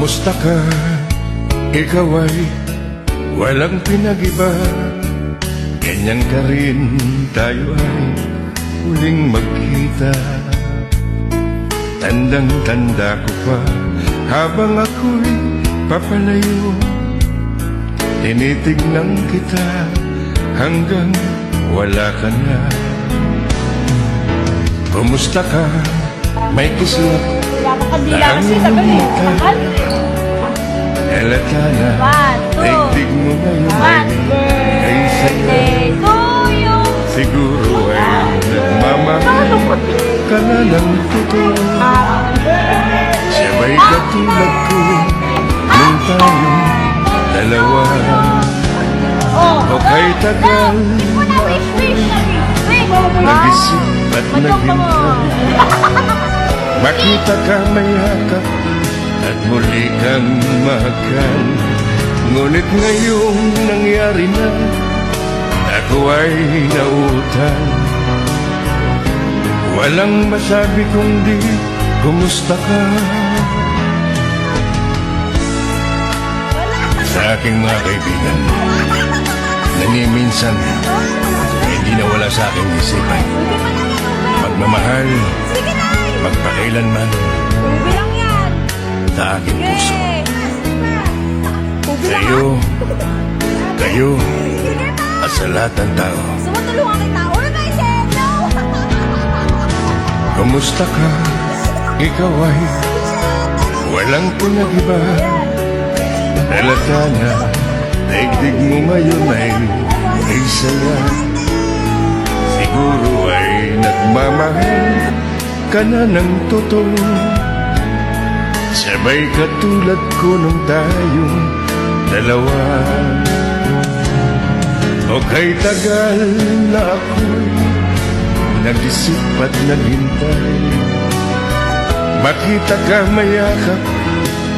Kumusta ka? Ikaw ay walang pinag-iba. Ganyan ka rin, tayo ay huling magkita. Tandang-tanda ko pa, habang ako'y papalayo, tinitignan kita hanggang wala ka na. Kumusta ka? May kislap na ang ngumita. Halata na, daigdig mo ngayon ay saya. Siguro ay nagmamahal ka na ng totoo. Siya'y katulad ko nung tayong dalawa. O kay tagal na ako'y nag-isip at naghintay. Makita ka mayakap at muli kang mahal. Ngunit ngayong nangyari na, ako ay nautang. Walang masabi kundi kumusta ka. Sa aking mga kaibigan, nangiminsan hindi nawala sa aking isipan. Magmamahal, magpakailanman sa aking puso. Sa iyo, kayo, at sa lahat ng tao. Kumusta ka? Ikaw ay walang pinag-iba. Halata na, daigdig mo ngayon ay saya. Siguro ay nagmamahal ka na ng totoo. Sabay katulad ko nung tayong dalawa. O kay tagal na ako'y nag-isip at naghintay. Makita ka mayakap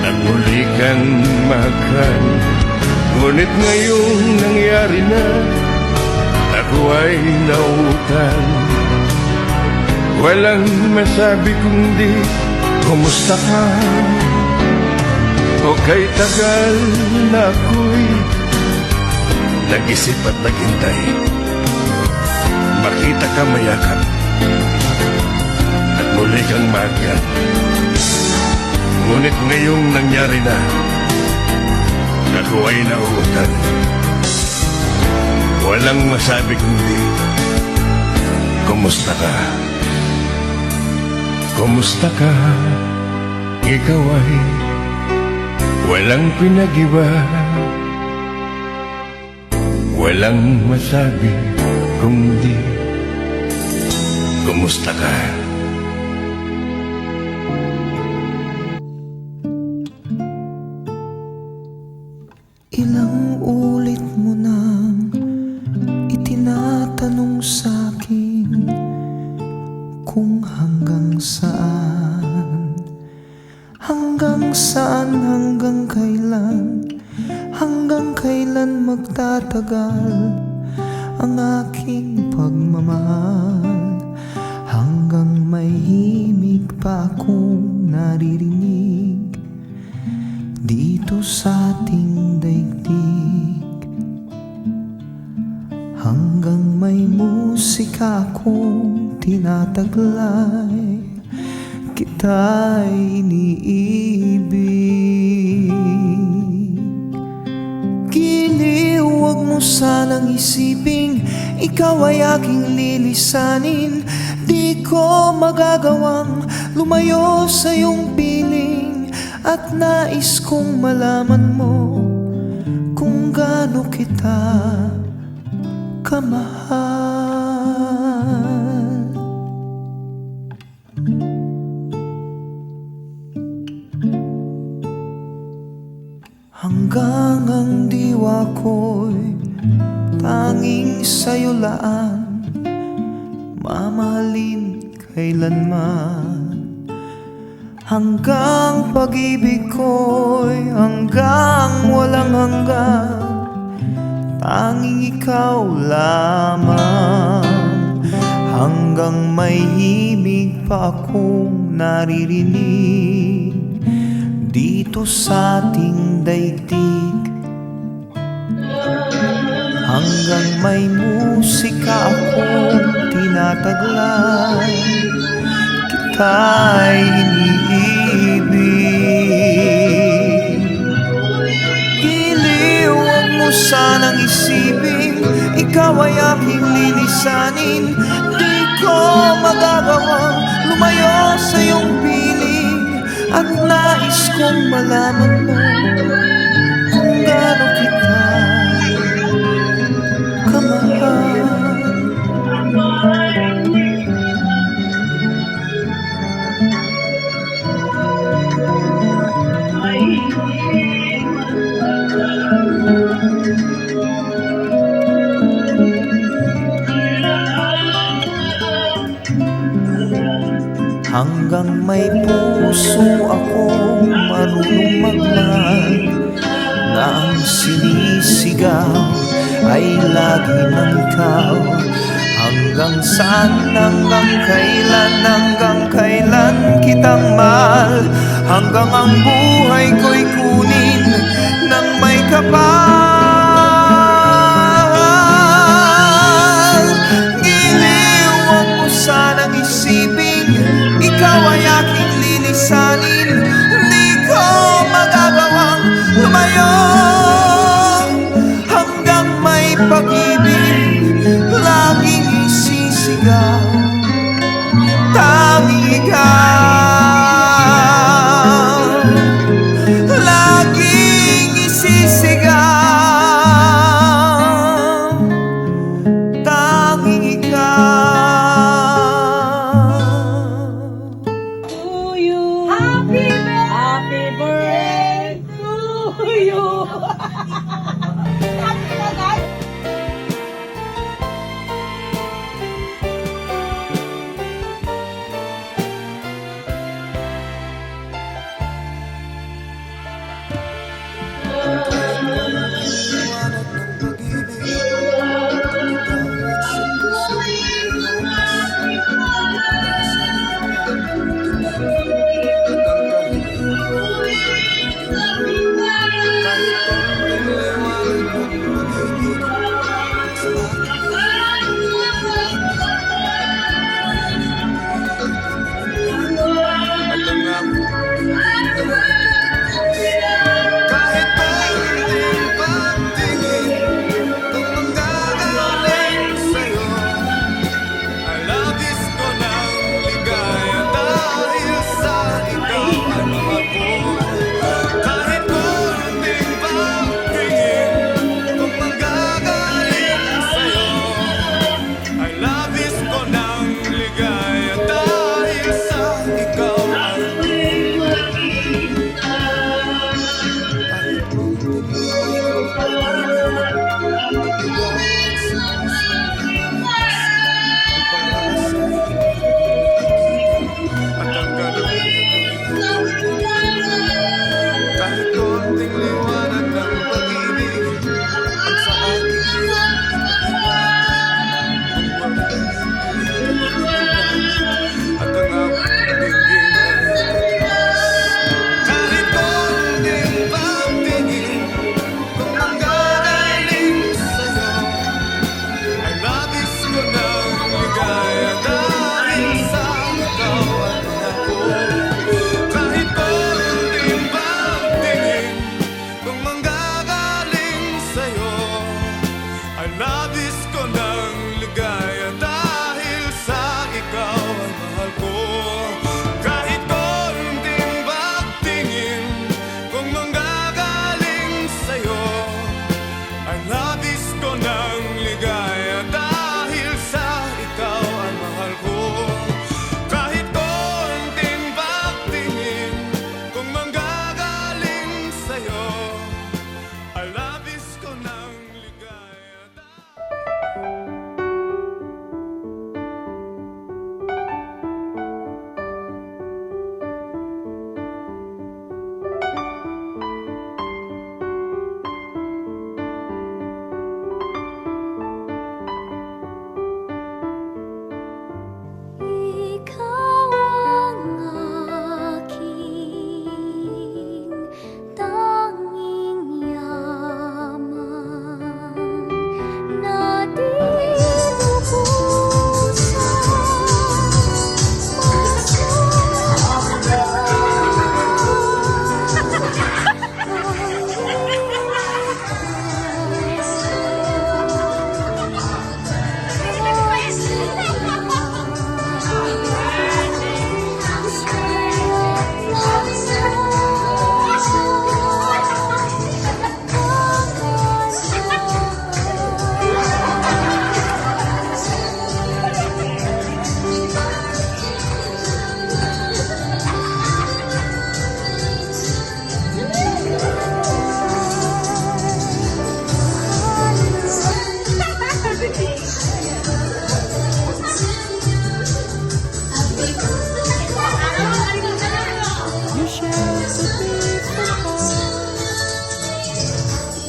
at muli kang mahal. Ngunit ngayong nangyari na, ako ay nautang. Walang masabi kundi kumusta ka. O kay tagal na ako'y nag-isip at naghintay. Makita ka mayakap at muli kang mahal. Ngunit ngayong nangyari na, ako ay nautang. Walang masabi kundi kumusta ka. Kumusta ka? Ikaw ay walang pinag-iba. Walang masabi kundi kumusta ka. Ilang ulit mo nang itinatanong sa'kin kung hanggang saan, hanggang kailan magtatagal ang aking pagmamahal. Hanggang may himig pa akong naririnig dito sa ating daigdig. Hanggang may musika akong tinataglay, kita'y iniibig. Giliw, huwag mo sanang isiping ikaw ay aking lilisanin. Di ko magagawang lumayo sa iyong piling, at nais kong malaman mo kung gaano kita kamahal. Hanggang ang diwa ko'y tanging sa'yo laan, mamahalin kailanman. Hanggang pag-ibig ko'y hanggang walang hanggan, tanging ikaw lamang. Hanggang may himig pa akong naririnig dito dito sa ating daigdig. Hanggang may musika akong tinataglay, kita'y iniibig. Giliw, huwag mo sanang isipin, ikaw ay aking lilisanin. Di ko magagawang lumayo sa iyong piling, at nais kong malaman mo kung gaano kita kamahal. Hanggang may puso akong marunong magmahal, na ang sinisigaw ay lagi ng ikaw. Hanggang saan, hanggang kailan kitang mahal, hanggang ang buhay ko'y kunin ng may kapal. Giliw, huwag mo sanang isipin, ikaw ay aking lilisanin. Di ko magagawang lumayo hanggang may pag-ibig laging isisigaw. Tanging ikaw laging isisigaw. Tanging ikaw. To you. Happy birthday to you. Happy na guys.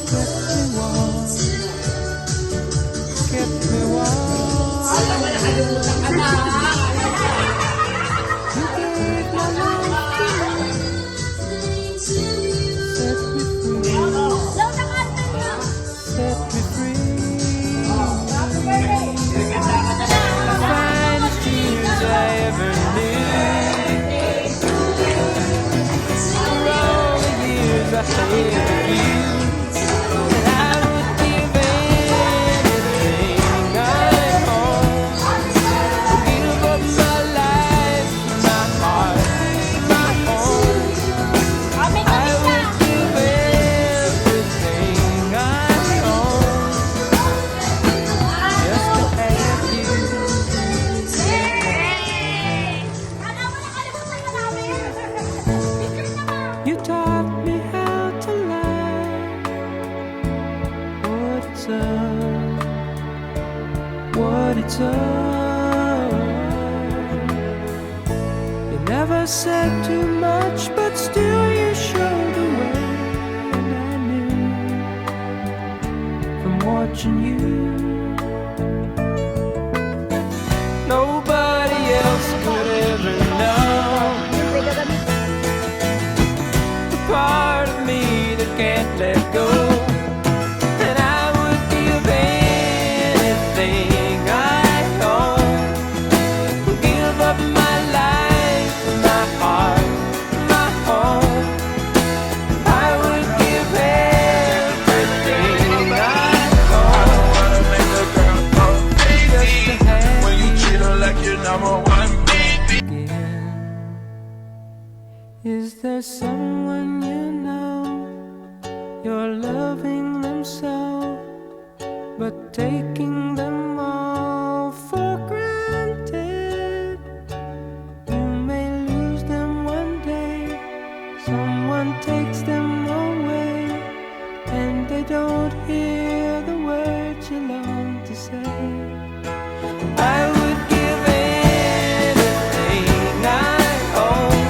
kept me warm. You gave my life to me, set me free, set me free. The finest years I ever knew. For all the years I had with you, and I would give anything I own. Give up my life, my heart, my home. I would give everything I own just to have you. You taught me how to love, what it's all. You never said too much, but still you showed the way, and I knew from watching you. Nobody else could ever know the part of me that can't let go. And I would give anything I own. Give up my life, my heart, my home. I would give everything I own just to have When you treat her like your number one baby. again. Is there someone you know, you're loving them so, but taking them all for granted? You may lose them one day, someone takes them away, and they don't hear the words you long to say. I would give anything I own.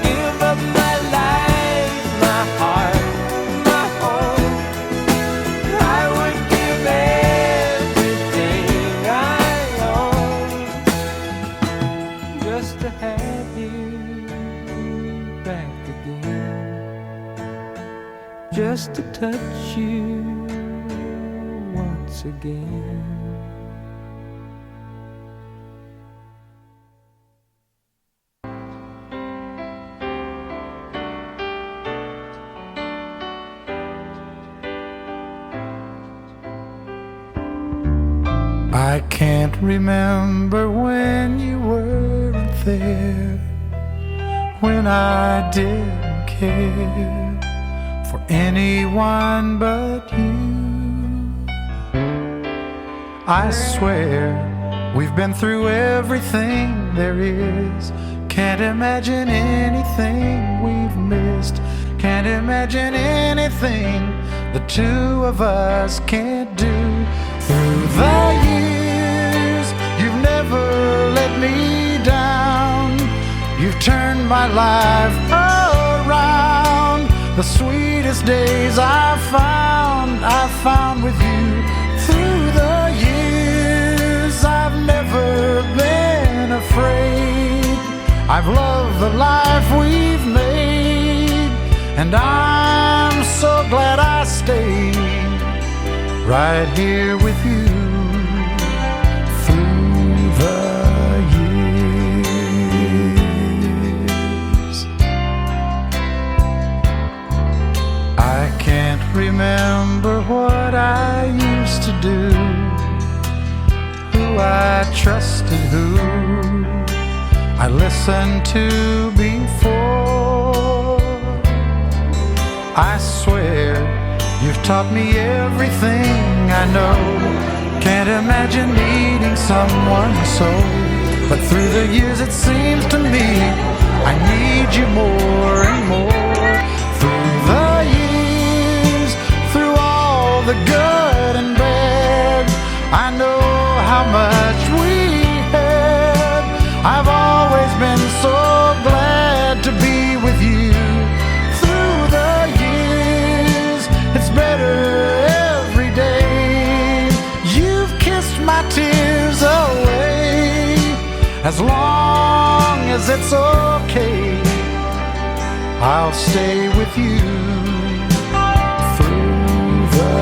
Give up my life, my heart, my home. I would give everything I own just to have you back again, just to touch you once again. I can't remember when you weren't there, when I didn't care for anyone but you. I swear we've been through everything there is. Can't imagine anything we've missed. Can't imagine anything the two of us can't do. Through the years, you've never let me down. You've turned my life around. The sweetest days I found with you. Through the years, I've never been afraid. I've loved the life we've made, and I'm so glad I stayed right here with you through the years. I can't remember what I used to do, who I trusted, who I listened to before. I swear you've taught me everything I know. Can't imagine needing someone so, but through the years it seems to me I need you more and more. Through the years, through all the good and bad, I know how much we had. I've always been so glad to be with you. Through the years, it's better every day. You've kissed my tears away. As long as it's okay, I'll stay with you through the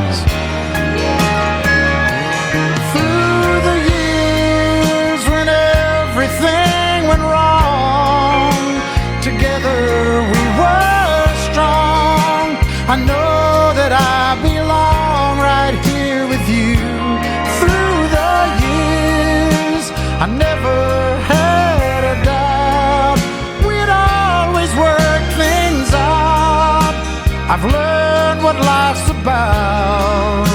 years. Through the years when everything went wrong, together we were strong. I know that I belong right here with you. Through the years, I never had a doubt we'd always work things out. I've learned what life's about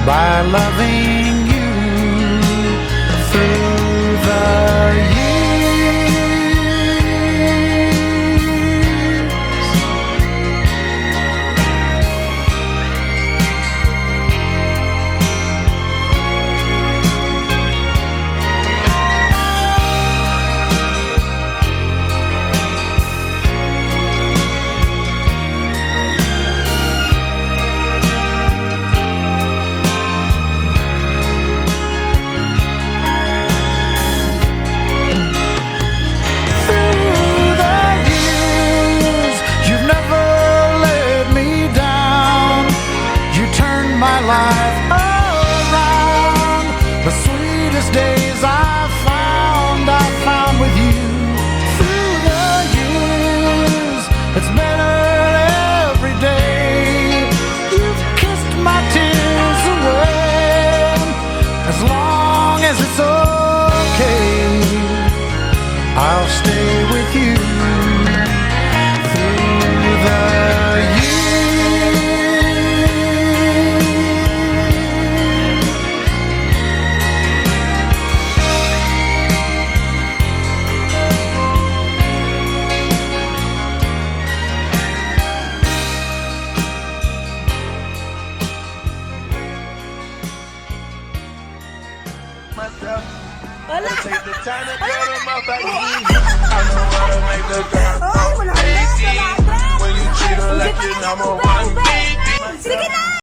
by loving you through the years. My life around. The sweetest days I found with you. Through the years, it's better every day. You've kissed my tears away. As long as it's okay, I'll stay with you through the years. Wala. Take the time to cut them off like easy. I know how to make the girl go crazy. When you treat her like your number one baby. Sige na!